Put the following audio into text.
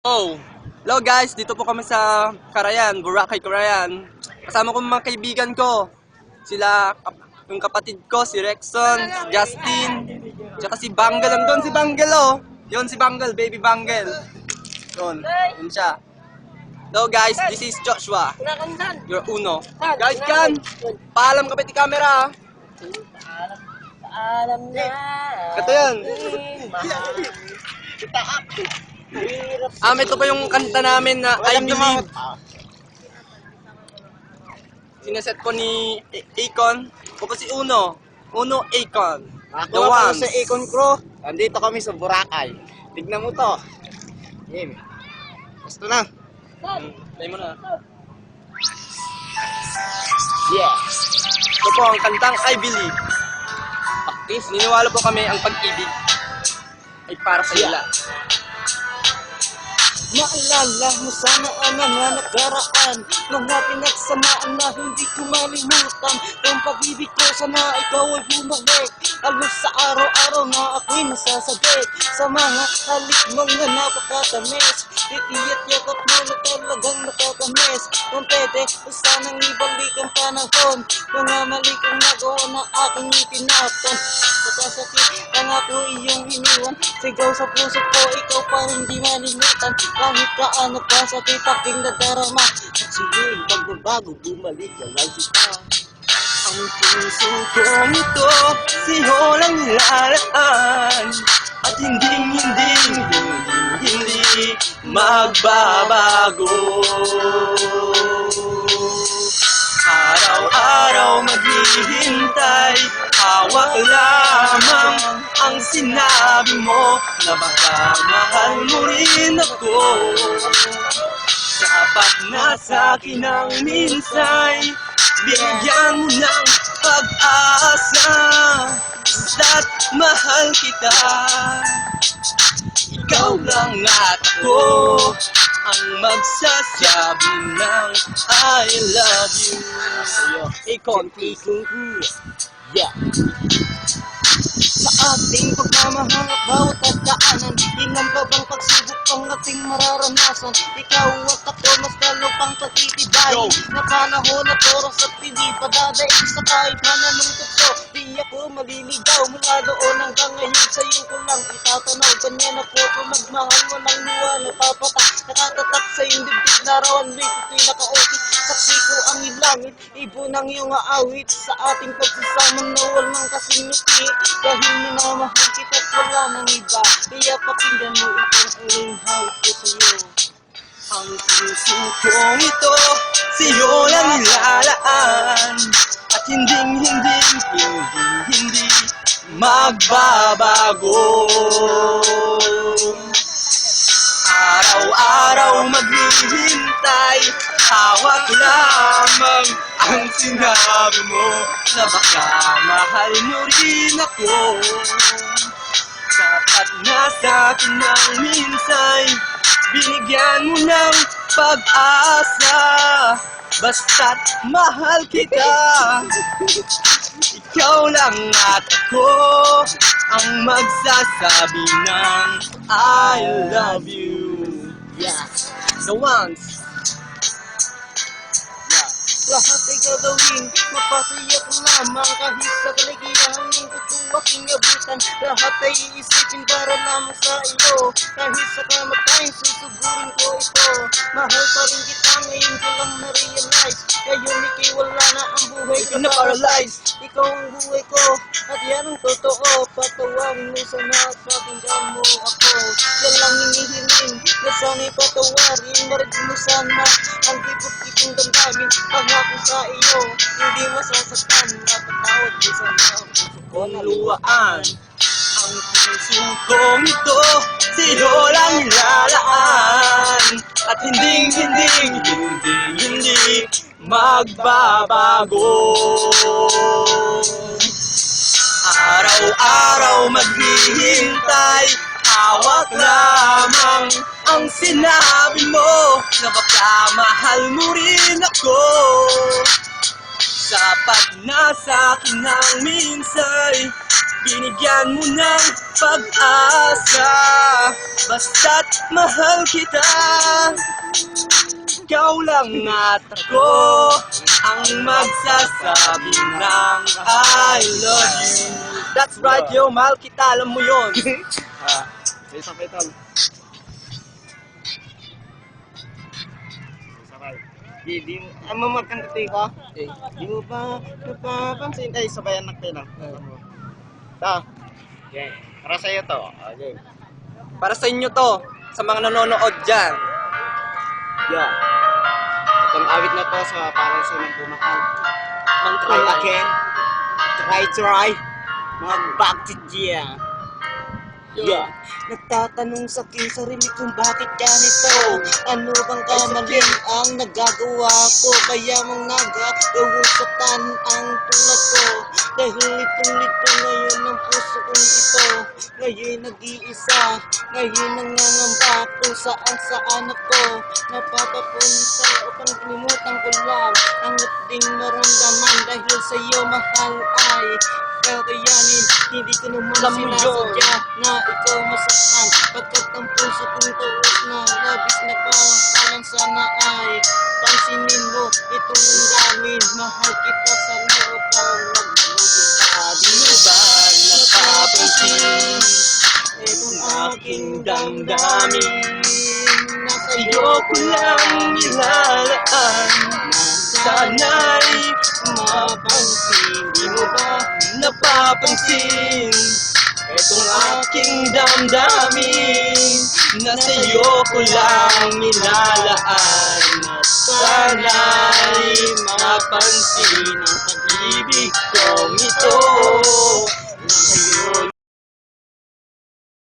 Oh, hello guys, dito po kami sa Carayan, Boracay, Carayan. Kasama ko mga kaibigan ko. Sila, yung kapatid ko, si Rexon, si Justin, tsaka si Bangle. Nandun si Bangle, oh. Yun si Bangle, baby Bangle. Yun siya. Hello guys, this is Joshua. Your Uno. Guys, kan, paalam ka ba ti camera, Alam na. Ito yan. Ito pa yung kanta namin na I Believe. Sineset ko ni Akon. O pa si Uno. Uno Akon. The Ako one. sa Akon Crew. Nandito kami sa Boracay. Tignan mo to. Game. Gusto na. Play mo na. Yeah. Ito po ang kantang I Believe. Please, niniwala po kami ang pag-ibig ay para sa ila. Maalala mo sana ang mga nakaraan, mga pinagsamaan na hindi ko malimutan. Kung pag-ibig ko sana ikaw ay bumalik, alos sa araw-araw na ako'y nasasabik sa mga halik mga napakatamis. Titiyat yakap mo na talagang nakakamiss. Kung pwede, sanang ibalik ang panahon, mga mali kong nagawa na aking itinapon. Sakasakit ang ako iyong iniwan, sigaw sa puso ko, ikaw pa rin di malimitan. Kahit kaano pa sa aking nadarama, at siya'y bagbabago, bumalik ka lang kita. Ang puso kong ito, sa'yo lang nilalaan, at hindi magbabago. Araw-araw maghihintay, hawak lamang ang sinabi mo na baka mahal mo rin ako. Sapat na sa'kin ang minsay, binigyan mo ng pag-asa, basta't mahal kita. Ikaw lang at ako ang magsasabi ng I love you. Akon, yeah. Sa ating pagmamahal at bawat pagdaanan, ilan pa bang pagsubok ang ating mararanasan? Ikaw at ako mas lalo pang patitibayin na panahon at oras at hindi padadaig sa kahit mananong tukso. Di ako maliligaw mula doon hanggang ngayon, sa'yo ko lang itatanaw. Ganyan ako kung magmahal, walang luwa napapatak, nakatatak sa iyong dibdib, larawan mo'y kuto'y nakaukit. Saksi ko ang ilangit, ibo ng iyong aawit sa ating pagsasamang na walang kasingiti. Dahil minamahal kita't wala nang iba, kaya pakinggan mo itong uling hawak ko sa'yo. Ang puso kong ito, sa'yo lang nilalaan, at hindi magbabago. Araw-araw maghihintay, hawak lamang ang sinabi mo na baka mahal mo rin ako. Sapat na sa'kin ang minsay, binigyan mo ng pag-asa, basta't mahal kita. Ikaw lang at ako ang magsasabi ng I love you. Yeah. The ones. Lahat ay gagawin, mapasaya ko lamang kahit sa kaligayahan ng gusto aking abutan. Lahat ay iisipin para lamang sa iyo, kahit sa kamatayin susugurin ko ito. Mahal pa rin kita, ngayon ko lang na-realize, ngayon ikay wala na ang buhay ko na paralyzed. Ikaw ang buhay ko, at yan ang totoo. Patawagin mo sana at pakinggan mo ako. Yan lang hinihiling, na sana'y patawarin. Marinig mo sana ang tipot-tipong damdamin. Pangako sa iyo, hindi masasaktan. Napatawad mo sana ang puso ko na luwaan. Ang puso kong ito, sa'yo lang nilalaan, at hindi magbabago. Araw-araw maghihintay, hawak lamang ang sinabi mo na baka mahal mo rin ako. Sapat na sa'kin ang minsay, binigyan mo ng pag-asa. Basta't mahal kita, ikaw lang at ako ang magsasabi ng I love you. That's right, yo, mahal kita, alam mo yun. Isa pa ito. Di mo magkantati ko? Di mo ba napapansin? Ay, sabayan na kayo lang. Ta. Okay. Para sa'yo to. Okay. Para sa inyo to, sa mga nanonood dyan. Yeah. Itong awit na to sa parang sa nagmamahal. Ang Try again. Try. Mag-back to Gia. Yeah. Nagtatanong sa aking sarili kung bakit ganito. Ano bang kamali ang nagagawa ko? Kaya mga gawusatan ang tulad ko. Dahil litong-lito ngayon ang puso kong ito. Ngayon nag-iisa, ngayon nangangamba kung saan ako napapapunta upang kalimutan ko lang ang ating maramdaman. Dahil sa iyo mahal ay kakayanin. Hindi ko naman Alam mo sinasadya na ikaw masaktan. Pagkat ang puso kong tuos na labis na parang sana ay pansinin mo itong damdamin. Mahal kita sa loob ang nagmamagin ka. Di mo ba napapansin itong aking damdamin? Nasa iyo ko lang nilalaan. Sana'y mapansin. Di mo ba napapansin itong aking damdamin? Nasa iyo ko lang nilalaan. At sana'y mapansin ang pag-ibig kong ito. Na ngayon